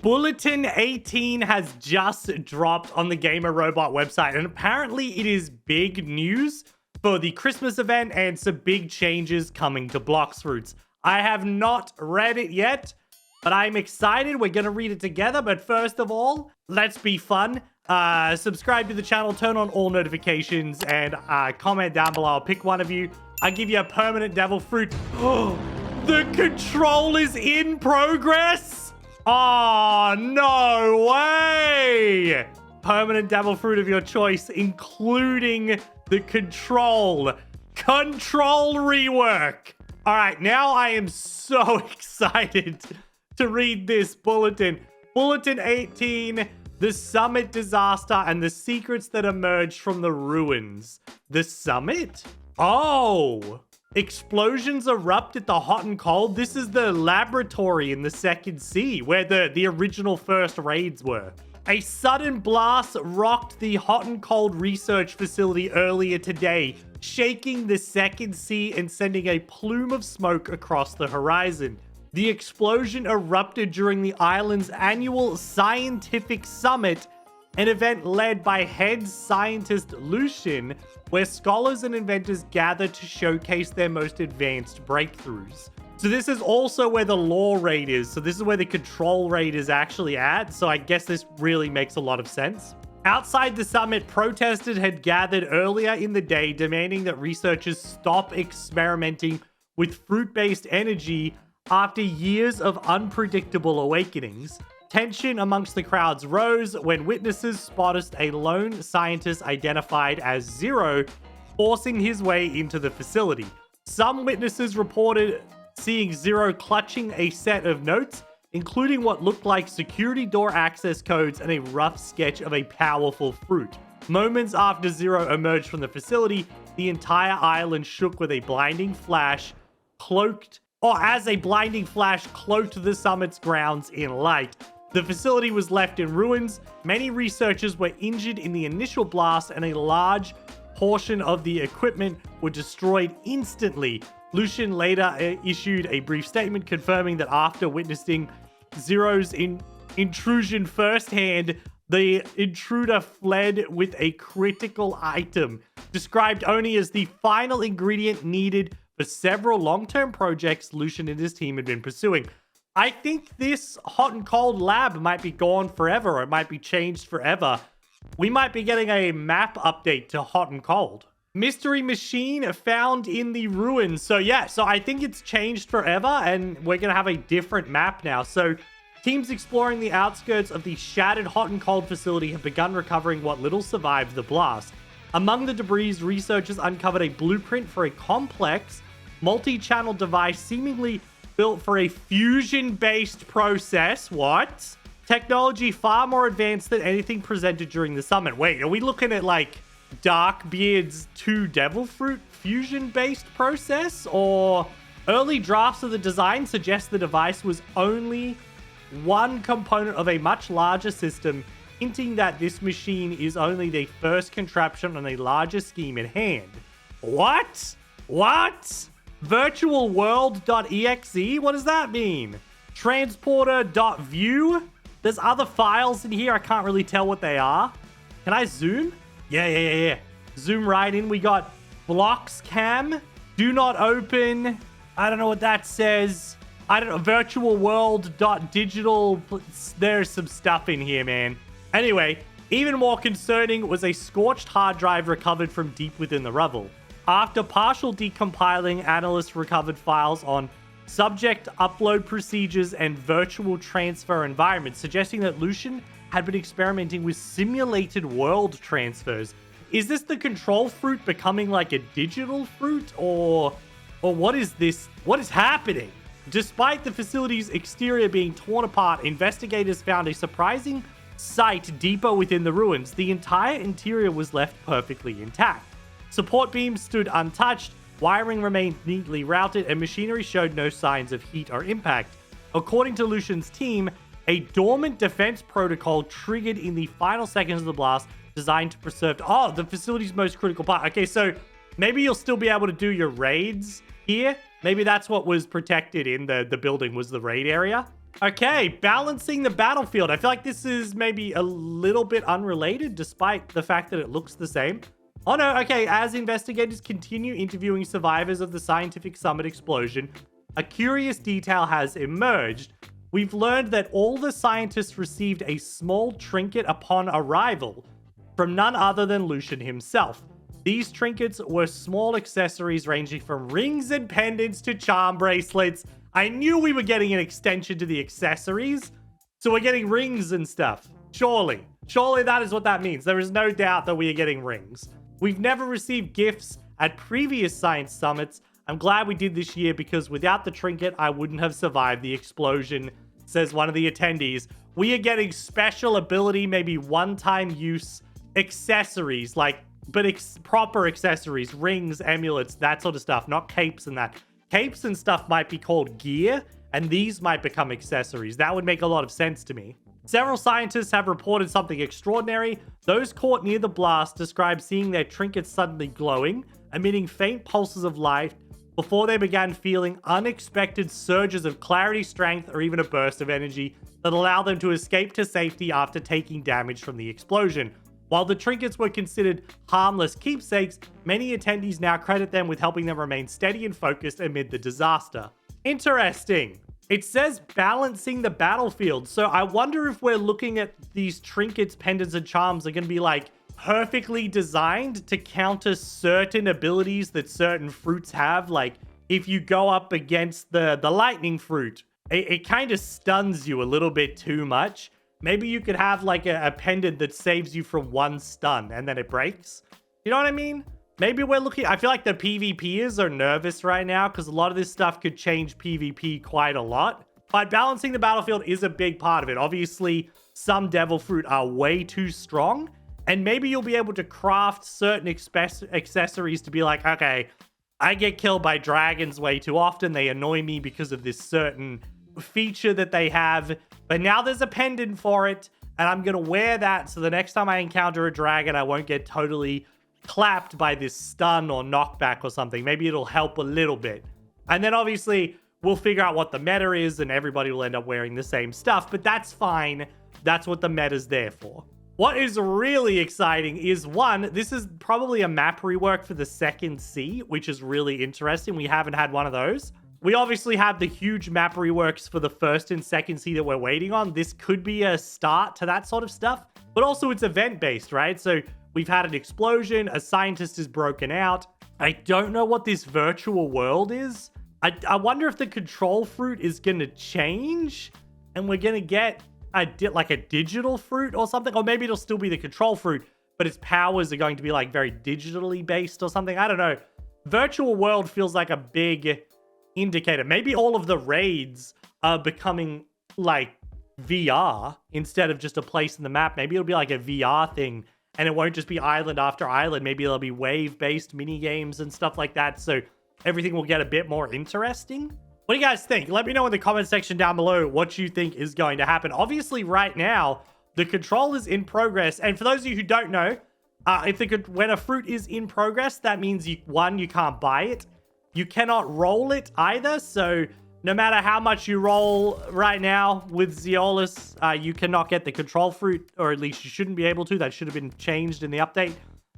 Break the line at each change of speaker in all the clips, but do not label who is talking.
Bulletin 18 has just dropped on the Gamer Robot website, and apparently it is big news for the Christmas event and some big changes coming to Blox Fruits. I have not read it yet, but I'm excited. We're going to read it together, but first of all, let's be fun. Subscribe to the channel, turn on all notifications, and comment down below. I'll pick one of you. I'll give you a permanent devil fruit. Oh, the control is in progress? Oh, no way! Permanent devil fruit of your choice, including the control. Control rework. All right, now I am so excited to read this bulletin. Bulletin 18, the summit disaster and the secrets that emerged from the ruins. The summit? Oh, explosions erupt at the hot and cold. This is the laboratory in the second sea where the original first raids were. A sudden blast rocked the hot and cold research facility earlier today, shaking the second sea and sending a plume of smoke across the horizon. The explosion erupted during the island's annual scientific summit, an event led by head scientist Lucian, where scholars and inventors gather to showcase their most advanced breakthroughs. So this is also where the lore raid is. So this is where the control raid is actually at. So I guess this really makes a lot of sense. Outside the summit, protesters had gathered earlier in the day, demanding that researchers stop experimenting with fruit-based energy after years of unpredictable awakenings. Tension amongst the crowds rose when witnesses spotted a lone scientist identified as Zero forcing his way into the facility. Some witnesses reported seeing Zero clutching a set of notes, including what looked like security door access codes and a rough sketch of a powerful fruit. Moments after Zero emerged from the facility, the entire island shook with a blinding flash, as a blinding flash cloaked the summit's grounds in light. The facility was left in ruins. Many researchers were injured in the initial blast, and a large portion of the equipment were destroyed instantly. Lucian later issued a brief statement confirming that after witnessing Zero's intrusion firsthand, the intruder fled with a critical item, described only as the final ingredient needed for several long-term projects Lucian and his team had been pursuing. I think this hot and cold lab might be gone forever, or it might be changed forever. We might be getting a map update to hot and cold. Mystery machine found in the ruins. So yeah, so I think it's changed forever, and we're going to have a different map now. So teams exploring the outskirts of the shattered hot and cold facility have begun recovering what little survived the blast. Among the debris, researchers uncovered a blueprint for a complex, multi-channel device seemingly built for a fusion-based process. What? Technology far more advanced than anything presented during the summit. Wait, are we looking at like Darkbeard's 2 Devil Fruit fusion-based process? Or early drafts of the design suggest the device was only one component of a much larger system, hinting that this machine is only the first contraption on a larger scheme at hand. What? What? Virtualworld.exe? What does that mean? Transporter.view? There's other files in here. I can't really tell what they are. Can I zoom? Yeah. Zoom right in. We got Blox cam. Do not open. I don't know what that says. I don't know. Virtualworld.digital. There's some stuff in here, man. Anyway, even more concerning was a scorched hard drive recovered from deep within the rubble. After partial decompiling, analysts recovered files on subject upload procedures and virtual transfer environments, suggesting that Lucian had been experimenting with simulated world transfers. Is this the control fruit becoming like a digital fruit, or what is this? What is happening? Despite the facility's exterior being torn apart, investigators found a surprising sight deeper within the ruins. The entire interior was left perfectly intact. Support beams stood untouched, wiring remained neatly routed, and machinery showed no signs of heat or impact. According to Lucian's team, a dormant defense protocol triggered in the final seconds of the blast, designed to preserve the facility's most critical part. Okay, so maybe you'll still be able to do your raids here. Maybe that's what was protected in the building, was the raid area. Okay, balancing the battlefield. I feel like this is maybe a little bit unrelated, despite the fact that it looks the same. Oh no, okay, as investigators continue interviewing survivors of the scientific summit explosion, a curious detail has emerged. We've learned that all the scientists received a small trinket upon arrival from none other than Lucian himself. These trinkets were small accessories ranging from rings and pendants to charm bracelets. I knew we were getting an extension to the accessories, so we're getting rings and stuff. Surely that is what that means. There is no doubt that we are getting rings. We've never received gifts at previous science summits. I'm glad we did this year because without the trinket, I wouldn't have survived the explosion, says one of the attendees. We are getting special ability, maybe one-time use accessories, proper accessories, rings, amulets, that sort of stuff, not capes and that. Capes and stuff might be called gear, and these might become accessories. That would make a lot of sense to me. Several scientists have reported something extraordinary. Those caught near the blast described seeing their trinkets suddenly glowing, emitting faint pulses of light before they began feeling unexpected surges of clarity, strength, or even a burst of energy that allowed them to escape to safety after taking damage from the explosion. While the trinkets were considered harmless keepsakes, many attendees now credit them with helping them remain steady and focused amid the disaster. Interesting. It says balancing the battlefield. So I wonder if we're looking at these trinkets, pendants, and charms are going to be like perfectly designed to counter certain abilities that certain fruits have. Like if you go up against the lightning fruit, it kind of stuns you a little bit too much. Maybe you could have like a pendant that saves you from one stun and then it breaks. You know what I mean? Maybe we're looking... I feel like the PvPers are nervous right now because a lot of this stuff could change PvP quite a lot. But balancing the battlefield is a big part of it. Obviously, some devil fruit are way too strong. And maybe you'll be able to craft certain accessories to be like, okay, I get killed by dragons way too often. They annoy me because of this certain feature that they have. But now there's a pendant for it. And I'm going to wear that so the next time I encounter a dragon, I won't get totally clapped by this stun or knockback or something. Maybe it'll help a little bit. And then obviously we'll figure out what the meta is and everybody will end up wearing the same stuff, but that's fine. That's what the meta's there for. What is really exciting is one, this is probably a map rework for the second C, which is really interesting. We haven't had one of those. We obviously have the huge map reworks for the first and second C that we're waiting on. This could be a start to that sort of stuff, but also it's event-based, right? So we've had an explosion, a scientist is broken out. I don't know what this virtual world is. I wonder if the control fruit is going to change and we're going to get a digital fruit or something. Or maybe it'll still be the control fruit, but its powers are going to be like very digitally based or something. I don't know. Virtual world feels like a big indicator. Maybe all of the raids are becoming like VR instead of just a place in the map. Maybe it'll be like a VR thing. And it won't just be island after island. Maybe there'll be wave-based mini games and stuff like that. So everything will get a bit more interesting. What do you guys think? Let me know in the comment section down below what you think is going to happen. Obviously, right now, the control is in progress. And for those of you who don't know, when a fruit is in progress, that means you can't buy it. You cannot roll it either. So no matter how much you roll right now with Zeolus, you cannot get the control fruit, or at least you shouldn't be able to. That should have been changed in the update.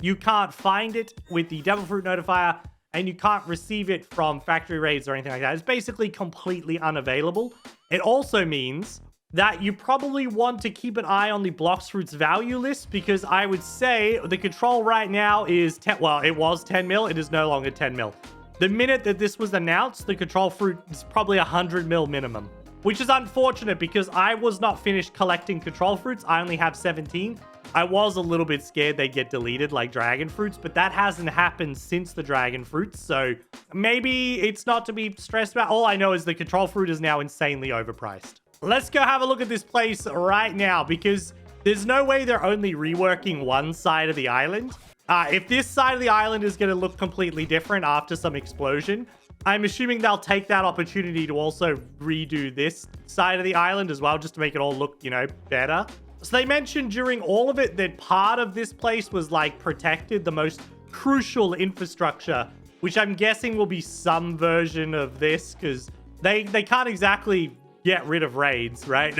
You can't find it with the devil fruit notifier, and you can't receive it from factory raids or anything like that. It's basically completely unavailable. It also means that you probably want to keep an eye on the Blox fruit's value list, because I would say the control right now is 10, well, it was 10 mil. It is no longer 10 mil. The minute that this was announced, the control fruit is probably 100 mil minimum, which is unfortunate because I was not finished collecting control fruits. I only have 17. I was a little bit scared they get deleted like dragon fruits, but that hasn't happened since the dragon fruits. So maybe it's not to be stressed about. All I know is the control fruit is now insanely overpriced. Let's go have a look at this place right now, because there's no way they're only reworking one side of the island. If this side of the island is going to look completely different after some explosion, I'm assuming they'll take that opportunity to also redo this side of the island as well, just to make it all look, you know, better. So they mentioned during all of it that part of this place was like protected, the most crucial infrastructure, which I'm guessing will be some version of this, because they can't exactly get rid of raids, right?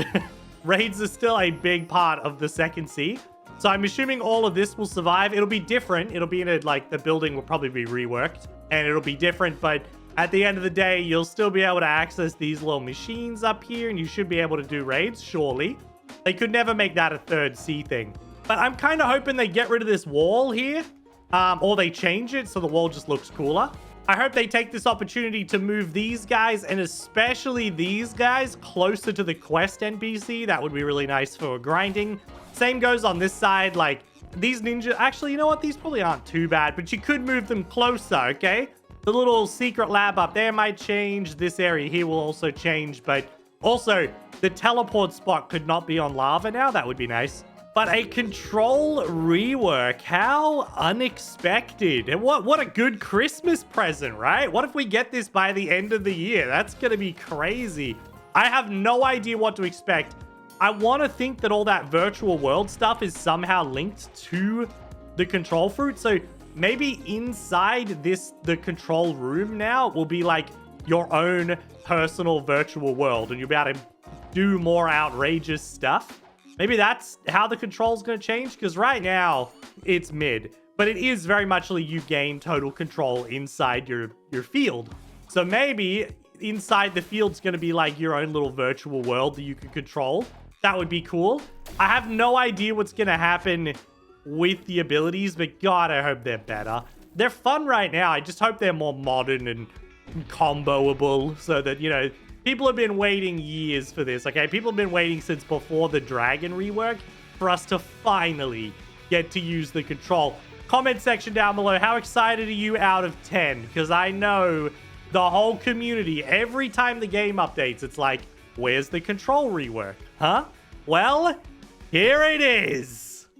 Raids are still a big part of the second sea. So I'm assuming all of this will survive. It'll be different. It'll be in a, like, the building will probably be reworked and it'll be different. But at the end of the day, you'll still be able to access these little machines up here and you should be able to do raids, surely. They could never make that a third sea thing. But I'm kind of hoping they get rid of this wall here. Or they change it so the wall just looks cooler. I hope they take this opportunity to move these guys, and especially these guys, closer to the quest NPC. That would be really nice for grinding. Same goes on this side. Like, these ninja... Actually, you know what? These probably aren't too bad, but you could move them closer, okay? The little secret lab up there might change. This area here will also change, but also, the teleport spot could not be on lava now. That would be nice. But a control rework, how unexpected. And what a good Christmas present, right? What if we get this by the end of the year? That's going to be crazy. I have no idea what to expect. I want to think that all that virtual world stuff is somehow linked to the control fruit. So maybe inside the control room now will be like your own personal virtual world. And you'll be able to do more outrageous stuff. Maybe that's how the control's going to change, because right now it's mid, but it is very much like you gain total control inside your field. So maybe inside the field's going to be like your own little virtual world that you can control. That would be cool. I have no idea what's going to happen with the abilities, but God, I hope they're better. They're fun right now. I just hope they're more modern and comboable so that, you know, people have been waiting years for this, okay? People have been waiting since before the Dragon rework for us to finally get to use the control. Comment section down below, how excited are you out of 10? Because I know the whole community, every time the game updates, it's like, where's the control rework? Huh? Well, here it is.